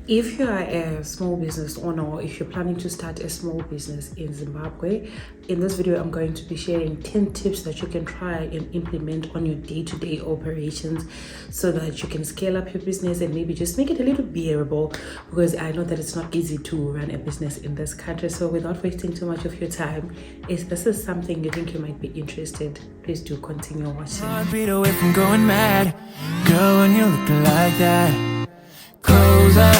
If you are a small business owner or if you're planning to start a small business in Zimbabwe, in this video I'm going to be sharing 10 tips that you can try and implement on your day-to-day operations so that you can scale up your business and maybe just make it a little bearable, because I know that it's not easy to run a business in this country. So without wasting too much of your time, if this is something you think you might be interested, please do continue watching. Heartbeat away from going mad, girl, when you're looking like that. Closer,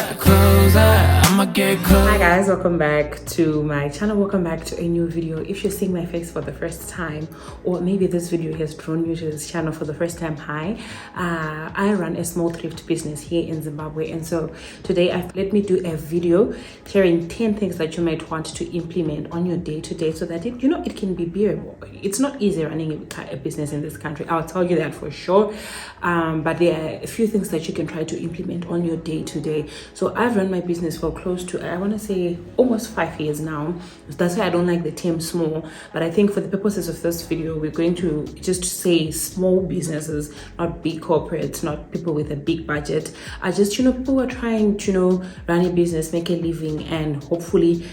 I'ma get close. Hi guys, welcome back to my channel. Welcome back to a new video. If you're seeing my face for the first time, or maybe this video has drawn you to this channel for the first time, hi. I run a small thrift business here in Zimbabwe, and so today let me do a video sharing 10 things that you might want to implement on your day-to-day so that it can be bearable. It's not easy running a business in this country, I'll tell you that for sure, but there are a few things that you can try to implement on your day-to-day. So I've run my business for close to, I want to say, almost 5 years now. That's why I don't like the term small, but I think for the purposes of this video, we're going to just say small businesses, not big corporates, not people with a big budget. Just people who are trying to run a business, make a living, and hopefully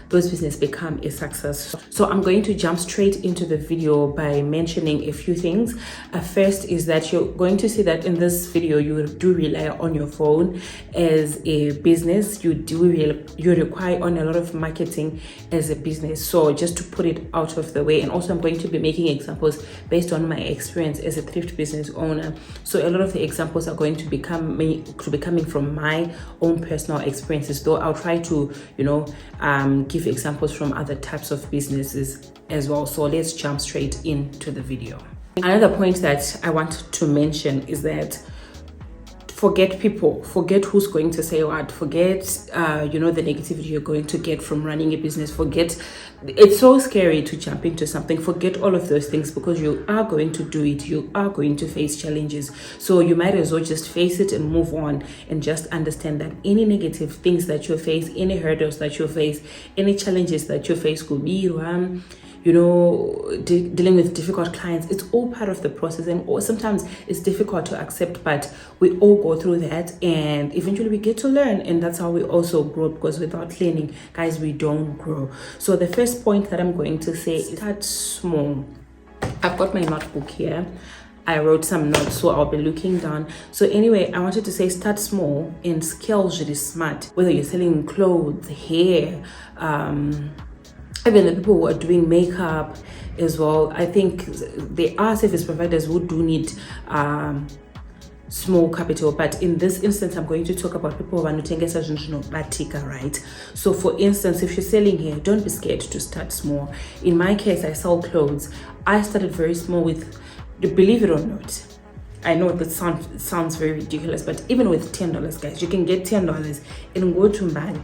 those business become a success. So I'm going to jump straight into the video by mentioning a few things. First is that you're going to see that in this video you do rely on your phone as a business. You require on a lot of marketing as a business. So just to put it out of the way, and also I'm going to be making examples based on my experience as a thrift business owner. So a lot of the examples are going to be coming from my own personal experiences, though I'll try to give examples from other types of businesses as well. So let's jump straight into the video. Another point that I want to mention is that forget people, forget who's going to say what, forget the negativity you're going to get from running a business. Forget, it's so scary to jump into something. Forget all of those things, because you are going to do it, you are going to face challenges. So you might as well just face it and move on, and just understand that any negative things that you face, any hurdles that you face, any challenges that you face could be dealing with difficult clients. It's all part of the process, and sometimes it's difficult to accept, but we all go through that, and eventually we get to learn, and that's how we also grow, because without learning, guys, we don't grow. So the first point that I'm going to say is start small. I've got my notebook here. I wrote some notes, so I'll be looking down. So anyway, I wanted to say start small and scale really smart. Whether you're selling clothes, hair, even the people who are doing makeup as well. I think there are service providers who do need small capital, but in this instance I'm going to talk about people who are not batika, right? So for instance, if you're selling hair, don't be scared to start small. In my case, I sell clothes. I started very small with, believe it or not, I know that sounds very ridiculous, but even with $10, guys, you can get $10 and go to Mbani.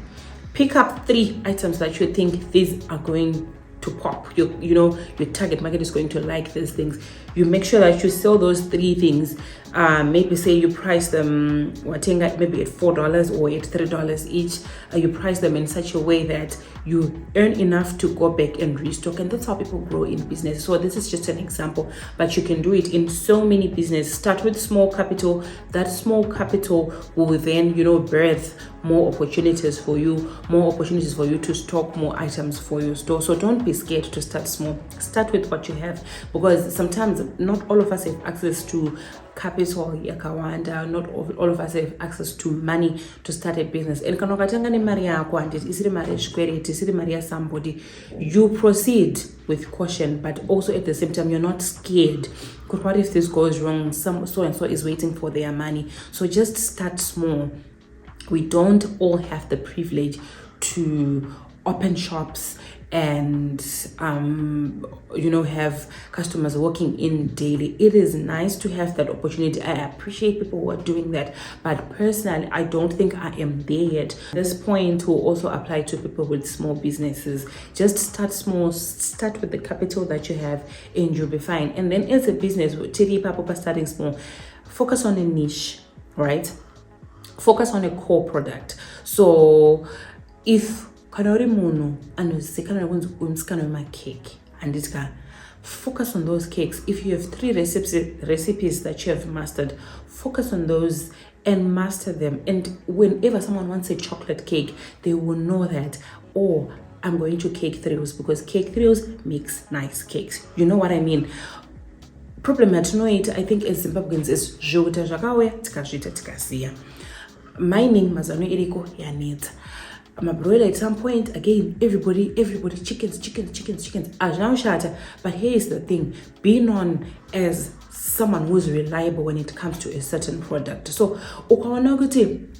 Pick up 3 items that you think these are going to pop. Your target market is going to like these things. You make sure that you sell those 3 things. Maybe say you price them maybe at $4 or at $3 each. You price them in such a way that you earn enough to go back and restock, and that's how people grow in business. So this is just an example, but you can do it in so many businesses. Start with small capital. That small capital will then birth more opportunities for you to stock more items for your store. So don't be scared to start small. Start with what you have, because sometimes not all of us have access to capital yakawanda, not all of us have access to money to start a business. And somebody, you proceed with caution, but also at the same time you're not scared, because what if this goes wrong? So and so is waiting for their money. So just start small. We don't all have the privilege to open shops and have customers walking in daily. It is nice to have that opportunity. I appreciate people who are doing that, but personally I don't think I am there yet. This point will also apply to people with small businesses. Just start small, start with the capital that you have, and you'll be fine. And then as a business, starting small, focus on a niche, right? Focus on a core product. So if kanori muno and cake, and it's focus on those cakes. If you have 3 recipes that you have mastered, focus on those and master them. And whenever someone wants a chocolate cake, they will know that, oh, I'm going to Cake Thrills because Cake Thrills makes nice cakes. You know what I mean? Problem at no it, I think, as Zimbabweans is zvokuita zvakawe tikazviita tikasiya. Mining mazano iriko yanetsa. Mabroiler at some point, again, everybody, chickens. But here is the thing, being known as someone who's reliable when it comes to a certain product. So,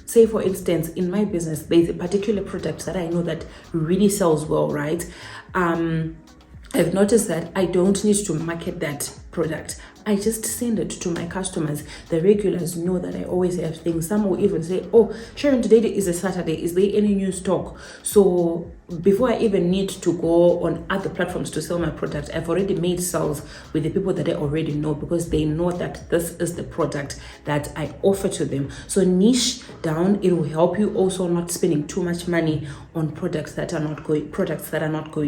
say for instance, in my business, there's a particular product that I know that really sells well, right? I've noticed that I don't need to market that product. I just send it to my customers. The regulars know that I always have things. Some will even say, oh, Sharron, today is a Saturday. Is there any new stock? So before I even need to go on other platforms to sell my product, I've already made sales with the people that I already know because they know that this is the product that I offer to them. So niche down, it will help you also not spending too much money on products that are not going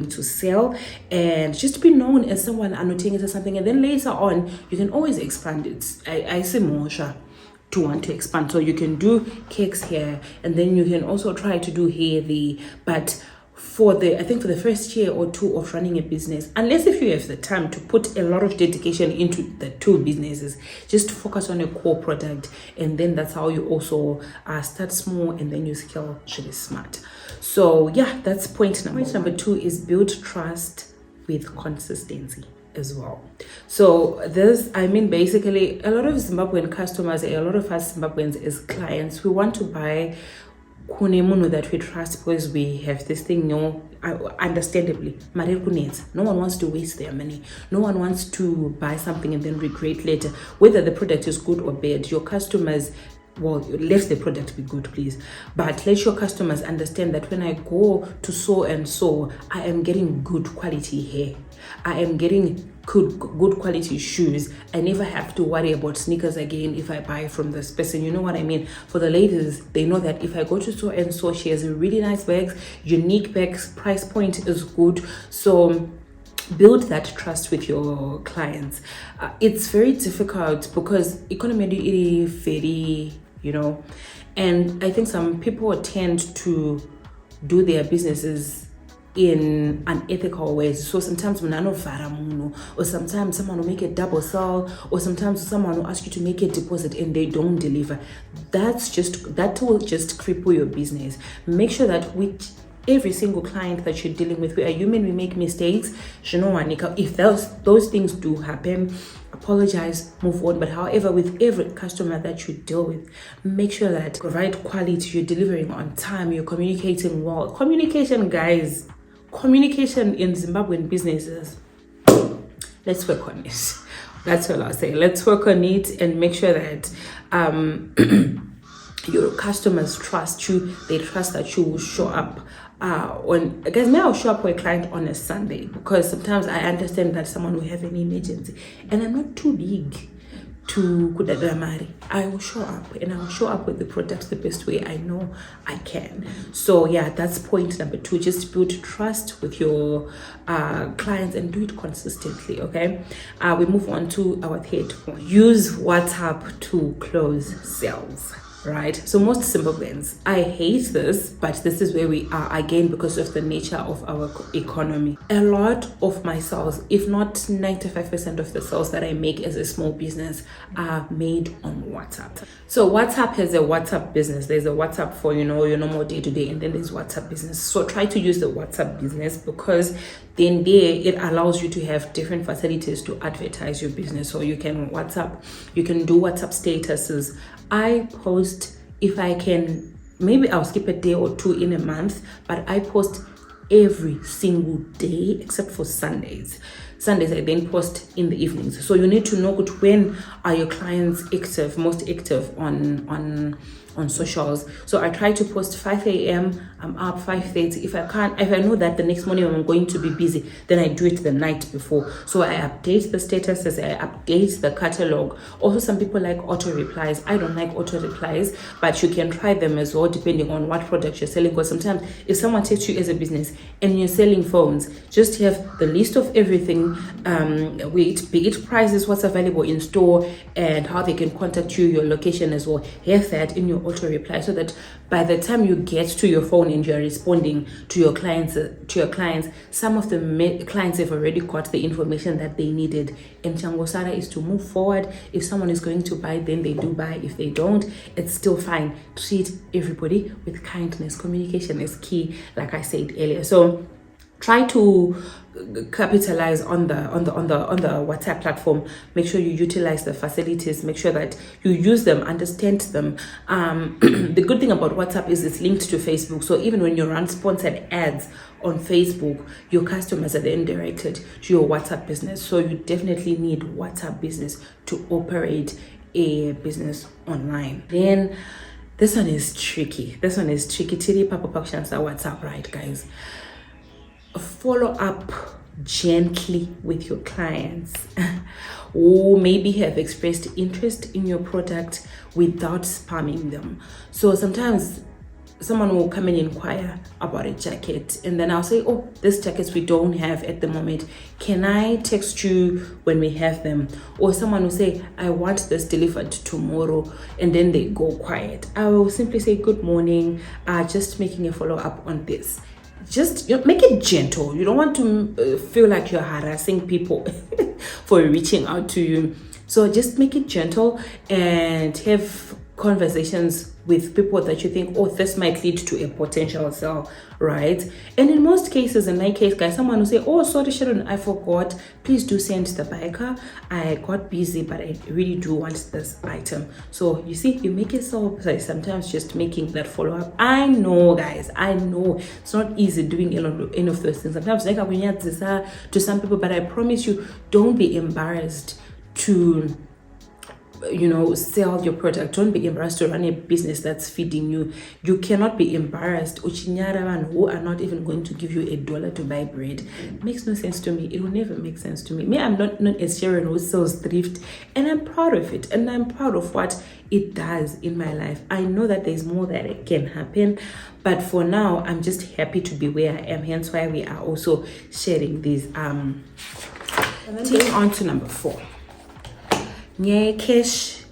to sell, and just be known as someone annotating it as something, and then later on you can always expand it. I say more to want to expand, so you can do cakes here, and then you can also try to do hair there. But for the first year or two of running a business, unless if you have the time to put a lot of dedication into the two businesses, just focus on a core product, and then that's how you also start small and then you scale really smart. So yeah, that's point number one. Point number two is build trust with consistency as well. So this, I mean, basically a lot of Zimbabwean customers, a lot of us Zimbabweans as clients, we want to buy kunemuno that we trust because we have this thing, understandably, no one wants to waste their money. No one wants to buy something and then regret later, whether the product is good or bad. Your customers, well, let the product be good, please, but let your customers understand that when I go to so and so, I am getting good quality hair, I am getting good quality shoes. I never have to worry about sneakers again if I buy from this person. You know what I mean? For the ladies, they know that if I go to so and so, she has a really nice bags, unique bags, price point is good. So build that trust with your clients. It's very difficult because economy is very, and I think some people tend to do their businesses in unethical ways. So sometimes or sometimes someone will make a double sell, or sometimes someone will ask you to make a deposit and they don't deliver. That will just cripple your business. Make sure that with every single client that you're dealing with, we are human, we make mistakes. If those things do happen, apologize, move on. But however, with every customer that you deal with, make sure that provide quality, you're delivering on time, you're communicating well. Communication, guys, communication in Zimbabwean businesses, let's work on it. That's all I'll say. Let's work on it and make sure that your customers trust you. They trust that you will show up guys, may I show up for a client on a Sunday, because sometimes I understand that someone will have an emergency and I'm not too big to kudadamari. I will show up, and I will show up with the products the best way I know I can. So yeah, that's point number two. Just build trust with your clients and do it consistently. Okay, we move on to our third point. Use WhatsApp to close sales. Right, so most Zimbabweans, I hate this, but this is where we are again because of the nature of our economy. A lot of my sales, if not 95% of the sales that I make as a small business, are made on WhatsApp. So WhatsApp has a WhatsApp business. There's a WhatsApp for your normal day-to-day, and then there's WhatsApp business. So try to use the WhatsApp business, because then there it allows you to have different facilities to advertise your business. So you can do WhatsApp statuses. I post, if I can, maybe I'll skip a day or two in a month, but I post every single day except for Sundays. Sundays I then post in the evenings. So you need to know when are your clients most active on on socials. So I try to post 5 a.m. I'm up 5:30. If I know that the next morning I'm going to be busy, then I do it the night before. So I update the statuses, I update the catalog. Also, some people like auto replies. I don't like auto replies, but you can try them as well depending on what product you're selling. Because sometimes if someone takes you as a business and you're selling phones, just have the list of everything, be it prices, what's available in store, and how they can contact you, your location as well. Have that in your auto reply, so that by the time you get to your phone and you're responding to your clients, some of the clients have already got the information that they needed. And Changosara is to move forward. If someone is going to buy, then they do buy. If they don't, it's still fine. Treat everybody with kindness. Communication is key, like I said earlier. So try to capitalize on the WhatsApp platform. Make sure you utilize the facilities. Make sure that you use them, understand them. The good thing about WhatsApp is it's linked to Facebook. So even when you run sponsored ads on Facebook, your customers are then directed to your WhatsApp business. So you definitely need WhatsApp business to operate a business online. Then this one is tricky. Tiri Papa Pakshansa WhatsApp, right, guys? Follow up gently with your clients who maybe have expressed interest in your product without spamming them. So sometimes someone will come and inquire about a jacket, and then I'll say, oh, this jackets we don't have at the moment, can I text you when we have them? Or someone will say, I want this delivered tomorrow, and then they go quiet. I will simply say, good morning, just making a follow-up on this. Just make it gentle. You don't want to feel like you're harassing people for reaching out to you. So just make it gentle and have conversations with people that you think, oh, this might lead to a potential sale, right? And in most cases, in my case, guys, someone will say, oh, sorry, Sharron, I forgot. Please do send the biker. I got busy, but I really do want this item. So you see, you make it so sometimes just making that follow-up. I know, guys, I know it's not easy doing any of those things. Sometimes like to some people, but I promise you, don't be embarrassed to sell your product. Don't be embarrassed to run a business that's feeding you. You cannot be embarrassed who are not even going to give you $1 to buy bread. It makes no sense to me. It will never make sense to me. I'm not known as Sharron who sells thrift, and I'm proud of it, and I'm proud of what it does in my life. I know that there's more that can happen, but for now I'm just happy to be where I am, hence why we are also sharing these. Taking on to number 4. Cash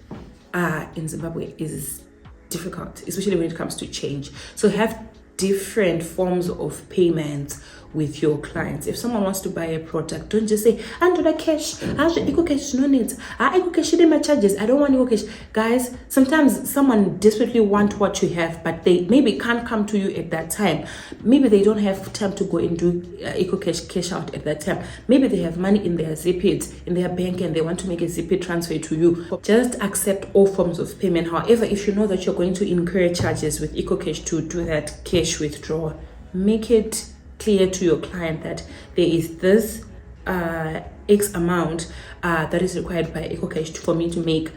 in Zimbabwe is difficult, especially when it comes to change. So have different forms of payment with your clients. If someone wants to buy a product, don't just say, "I'm doing cash. Eco cash no need. Eco cash my charges. I don't want eco cash." Guys, sometimes someone desperately want what you have, but they maybe can't come to you at that time. Maybe they don't have time to go and do eco cash out at that time. Maybe they have money in their Zipit, in their bank, and they want to make a Zipit transfer to you. Just accept all forms of payment. However, if you know that you're going to incur charges with eco cash to do that cash withdrawal, make it clear to your client that there is this X amount that is required by EcoCash for me to make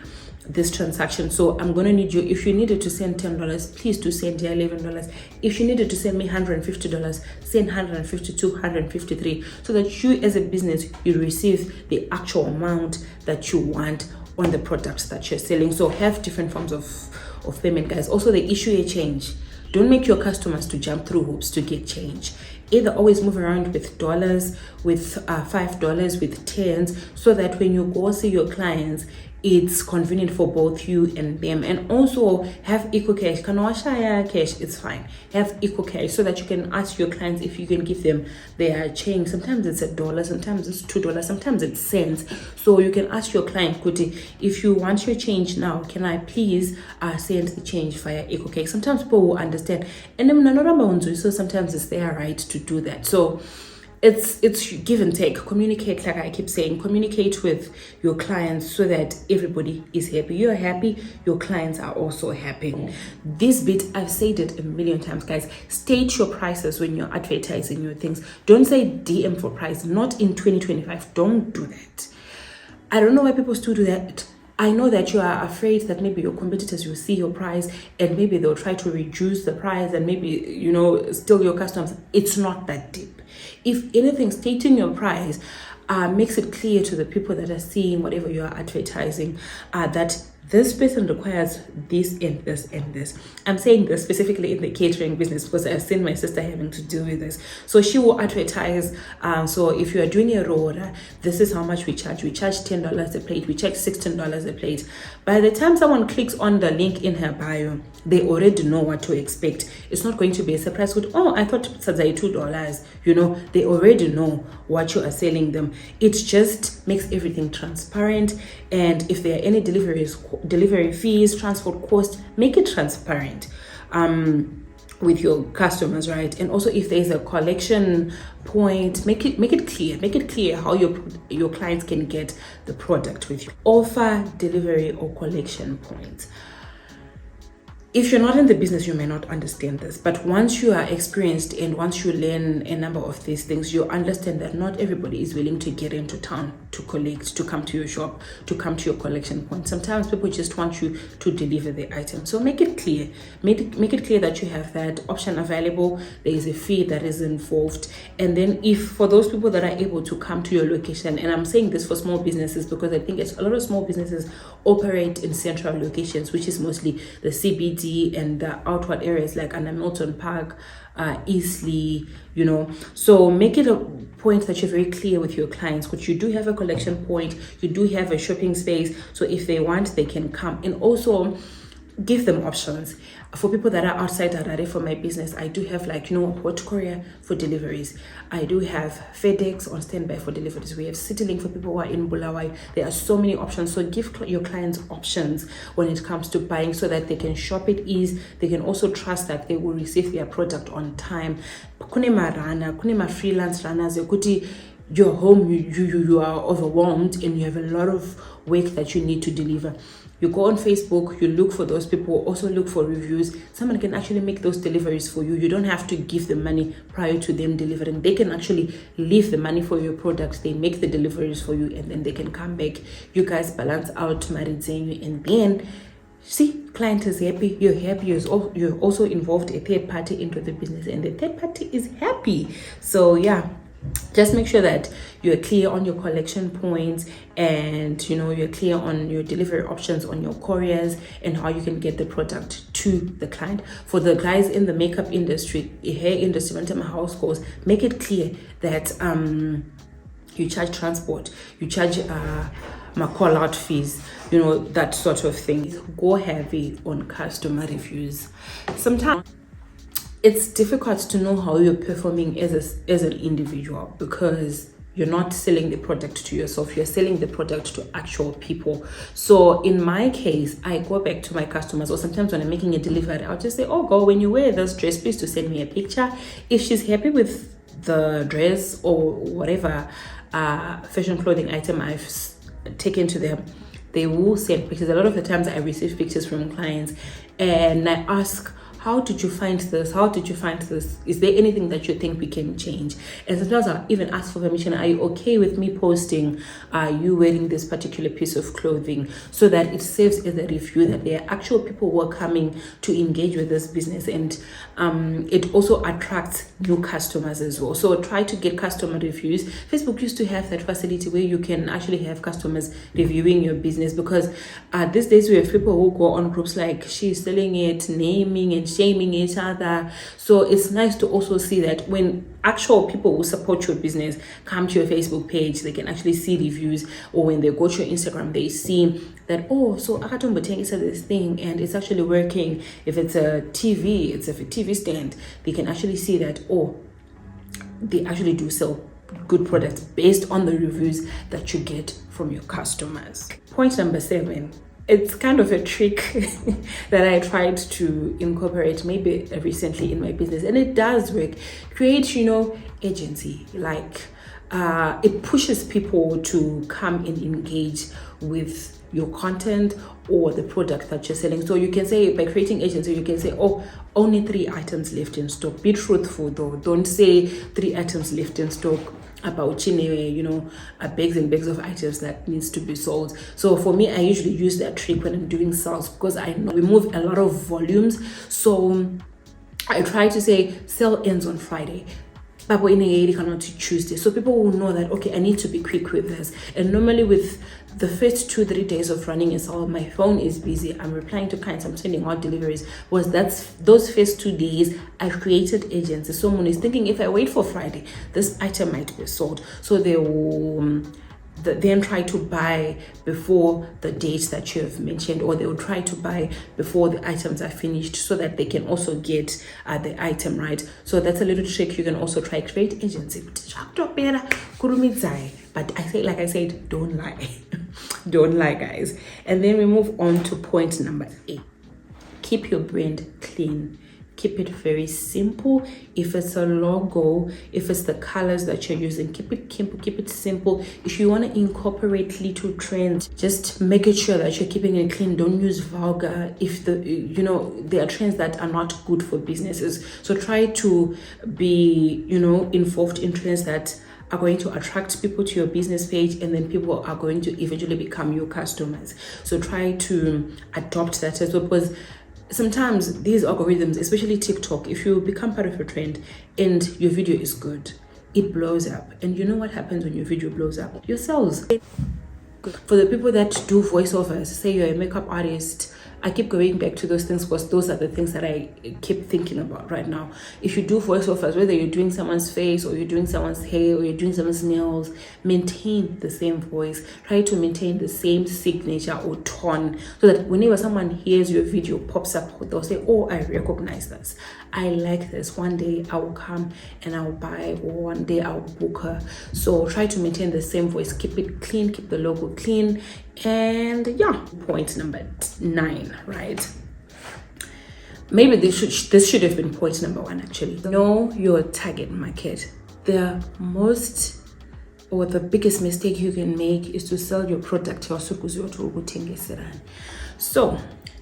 this transaction. So I'm gonna need you, if you needed to send $10, please do send your $11. If you needed to send me $150, send $152, $153, so that you as a business, you receive the actual amount that you want on the products that you're selling. So have different forms of payment, guys. Also, they issue a change. Don't make your customers to jump through hoops to get change. Either always move around with dollars, with $5, with tens, so that when you go see your clients, it's convenient for both you and them. And also have EcoCash. Cash, it's fine. Have EcoCash so that you can ask your clients if you can give them their change. Sometimes it's $1, sometimes it's $2, sometimes it's cents. So you can ask your client, Kuti, if you want your change now, can I please send the change via EcoCash? Sometimes people will understand. And then so sometimes it's their right to do that. So it's give and take. Communicate, like I keep saying, communicate with your clients so that everybody is happy. You're happy, your clients are also happy. This bit, I've said it a million times, guys. State your prices when you're advertising your things. Don't say DM for price. Not in 2025. Don't do that. I don't know why people still do that. I know that you are afraid that maybe your competitors will see your price and maybe they'll try to reduce the price and maybe, you know, steal your customers. It's not that deep. If anything, stating your price makes it clear to the people that are seeing whatever you are advertising that this person requires this and this and this. I'm saying this specifically in the catering business because I've seen my sister having to deal with this. So she will advertise, so if you are doing a rota, this is how much we charge. We charge $10 a plate. We charge $16 a plate. By the time someone clicks on the link in her bio, they already know what to expect. It's not going to be a surprise with, oh, I thought it was $2. You know, they already know what you are selling them. It just makes everything transparent. And if there are any delivery fees, transport costs, make it transparent with your customers, right? And also if there's a collection point, make it clear how your clients can get the product with you. Offer delivery or collection points. If you're not in the business, you may not understand this, but once you are experienced and once you learn a number of these things, you understand that not everybody is willing to get into town to collect, to come to your shop, to come to your collection point. Sometimes people just want you to deliver the item. So make it clear. Make it clear that you have that option available. There is a fee that is involved. And then if for those people that are able to come to your location, and I'm saying this for small businesses because I think a lot of small businesses operate in central locations, which is mostly the CBD and the outward areas like under Milton Park, Eastleigh, you know. So make it a point that you're very clear with your clients, because you do have a collection point, you do have a shopping space. So if they want, they can come. And also give them options. For people that are outside Harare for my business, I do have hot courier for deliveries. I do have FedEx on standby for deliveries. We have CityLink for people who are in Bulawayo. There are so many options. So give your clients options when it comes to buying so that they can shop at ease. They can also trust that they will receive their product on time. Kunema freelance runners, you're home, you are overwhelmed and you have a lot of work that you need to deliver. You go on Facebook, you look for those people, also look for reviews. Someone can actually make those deliveries for you. You don't have to give them money prior to them delivering. They can actually leave the money for your products. They make the deliveries for you and then they can come back. You guys balance out Marizenyu, and then see, client is happy, you're happy, you're also involved a third party into the business and the third party is happy. So yeah, just make sure that you're clear on your collection points and you're clear on your delivery options on your couriers and how you can get the product to the client. For the guys in the makeup industry, hair industry, house calls, make it clear that you charge transport, you charge call out fees, that sort of thing. Go heavy on customer reviews. Sometimes it's difficult to know how you're performing as an individual because you're not selling the product to yourself, you're selling the product to actual people. So in my case, I go back to my customers, or sometimes when I'm making a delivery, I'll just say, oh girl, when you wear this dress, please to send me a picture. If she's happy with the dress or whatever fashion clothing item I've taken to them, they will send pictures. A lot of the times I receive pictures from clients and I ask, how did you find this? How did you find this? Is there anything that you think we can change? And sometimes I'll even ask for permission. Are you okay with me posting you wearing this particular piece of clothing, so that it serves as a review that there are actual people who are coming to engage with this business, and it also attracts new customers as well. So try to get customer reviews. Facebook used to have that facility where you can actually have customers reviewing your business, because these days we have people who go on groups like she's selling it, naming and shaming each other. So it's nice to also see that when actual people who support your business come to your Facebook page, they can actually see reviews, or when they go to your Instagram, they see that, oh, so Akatombo said this thing and it's actually working. If it's a TV, it's a TV stand, they can actually see that, oh, they actually do sell good products based on the reviews that you get from your customers. Point number 7. It's kind of a trick that I tried to incorporate maybe recently in my business, and it does work. Create, agency. It pushes people to come and engage with your content or the product that you're selling. So you can say, by creating agency, you can say, oh, only 3 items left in stock. Be truthful though. Don't say 3 items left in stock. about you know, bags and bags of items that needs to be sold. So for me, I usually use that trick when I'm doing sales, because I know we move a lot of volumes. So I try to say sale ends on Friday, but in a cannot Tuesday, so people will know that okay, I need to be quick with this. And normally with the first 2-3 days of running a sale, my phone is busy, I'm replying to clients, I'm sending out deliveries. Was that's those first 2 days I created agency. Someone is thinking, if I wait for Friday, this item might be sold, so they will then try to buy before the date that you have mentioned, or they will try to buy before the items are finished, so that they can also get the item, right? So that's a little trick you can also try. Create agency, but I say, like I said, don't lie. Don't lie, guys. And then we move on to point number 8. Keep your brand clean. Keep it very simple. If it's a logo, if it's the colors that you're using, keep it simple. If you want to incorporate little trends, just make it sure that you're keeping it clean. Don't use vulgar. If you know, there are trends that are not good for businesses, so try to be, you know, involved in trends that are going to attract people to your business page, and then people are going to eventually become your customers. So try to adopt that as well, because sometimes these algorithms, especially TikTok, if you become part of a trend and your video is good, it blows up. And you know what happens when your video blows up? Your sales. For the people that do voiceovers, say you're a makeup artist, I keep going back to those things because those are the things that I keep thinking about right now. If you do voiceovers, whether you're doing someone's face or you're doing someone's hair or you're doing someone's nails, maintain the same voice. Try to maintain the same signature or tone, so that whenever someone hears your video pops up, they'll say, oh, I recognize this. I like this. One day I will come and I'll buy, or one day I'll book her. So try to maintain the same voice. Keep it clean, keep the logo clean. And yeah, point number 9, right? Maybe this should have been point number 1 actually. Know your target market. The biggest mistake you can make is to sell your product. So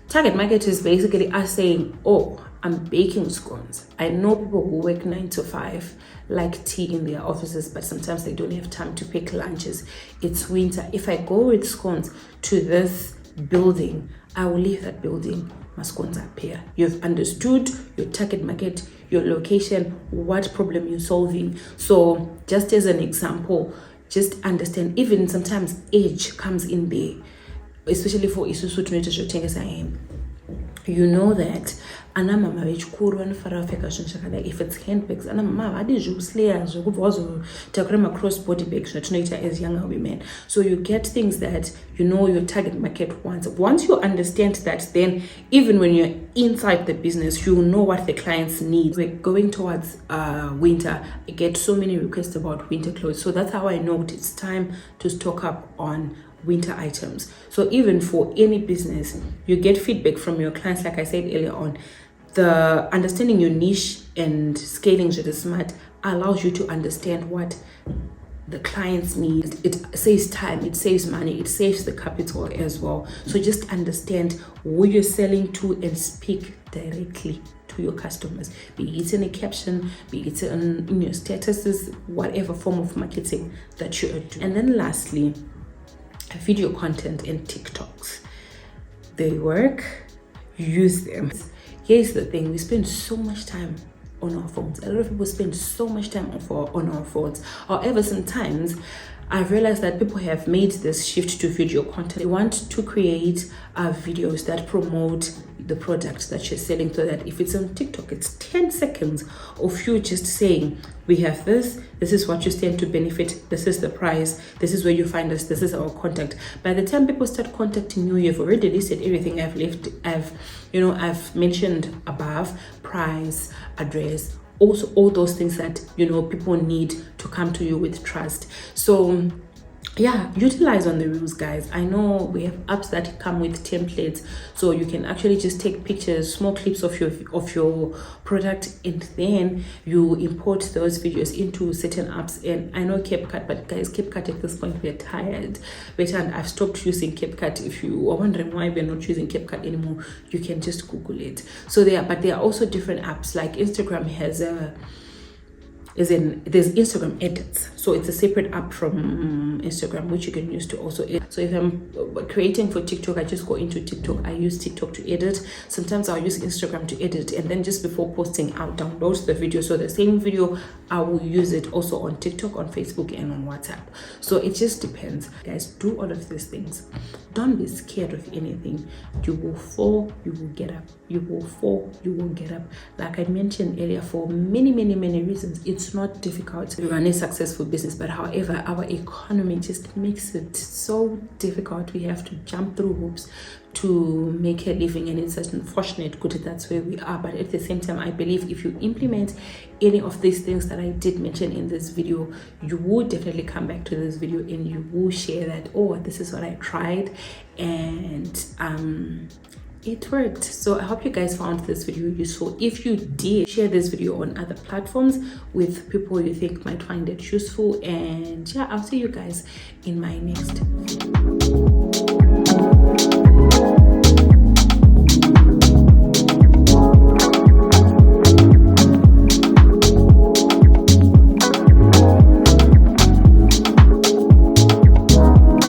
target market is basically us saying, oh, I'm baking scones. I know people who work 9 to 5, like tea in their offices, but sometimes they don't have time to pick lunches. It's winter. If I go with scones to this building, I will leave that building. My scones appear. You've understood your target market, your location, what problem you're solving. So just as an example, just understand, even sometimes age comes in there, especially for isusu tuneteshotengeswa hembe. You know that anamama vechikuru vanofara kupfeka zvinhu zvakadai. If it's handbags, anamama havadi zvekusleya zvekubva wazotakura ma-cross-body bags zvatinoita as younger women. So you get things that you know your target market wants. Once you understand that, then even when you're inside the business, you know what the clients need. We're going towards winter. I get so many requests about winter clothes. So that's how I know it's time to stock up on winter items. So even for any business, you get feedback from your clients. Like I said earlier on, the understanding your niche and scaling to the smart allows you to understand what the clients need. It saves time, it saves money, it saves the capital as well. So just understand who you're selling to and speak directly to your customers, be it in a caption, be it in your statuses, whatever form of marketing that you are doing. And then lastly, video content and TikToks. They work, use them. Here's the thing, we spend so much time on our phones. A lot of people spend so much time on our phones. However, sometimes I've realized that people have made this shift to video content. They want to create videos that promote the product that you're selling, so that if it's on TikTok, it's 10 seconds of you just saying, we have this is what you stand to benefit, this is the price, this is where you find us, this is our contact. By the time people start contacting you, you've already listed everything I've mentioned above: price, address, also all those things that people need to come to you with trust. So yeah, utilize on the reels, guys. I know we have apps that come with templates, so you can actually just take pictures, small clips of your product, and then you import those videos into certain apps. And I know CapCut, but guys, CapCut at this point, we're tired. And I've stopped using CapCut. If you are wondering why we're not using CapCut anymore, you can just Google it. So there are also different apps. Like Instagram has a there's Instagram edits. So it's a separate app from Instagram which you can use to also edit. So if I'm creating for TikTok, I just go into TikTok. I use TikTok to edit. Sometimes I'll use Instagram to edit, and then just before posting, I'll download the video. So the same video, I will use it also on TikTok, on Facebook, and on WhatsApp. So it just depends. Guys, do all of these things. Don't be scared of anything. You will fall, you will get up. You will fall, you will get up. Like I mentioned earlier, for many reasons, it's not difficult to run a successful business, but however, our economy just makes it so difficult. We have to jump through hoops to make a living, and it's such unfortunate good that's where we are. But at the same time, I believe if you implement any of these things that I did mention in this video, you will definitely come back to this video and you will share that, oh, this is what I tried and it worked. So I hope you guys found this video useful. If you did, share this video on other platforms with people you think might find it useful, and yeah, I'll see you guys in my next video.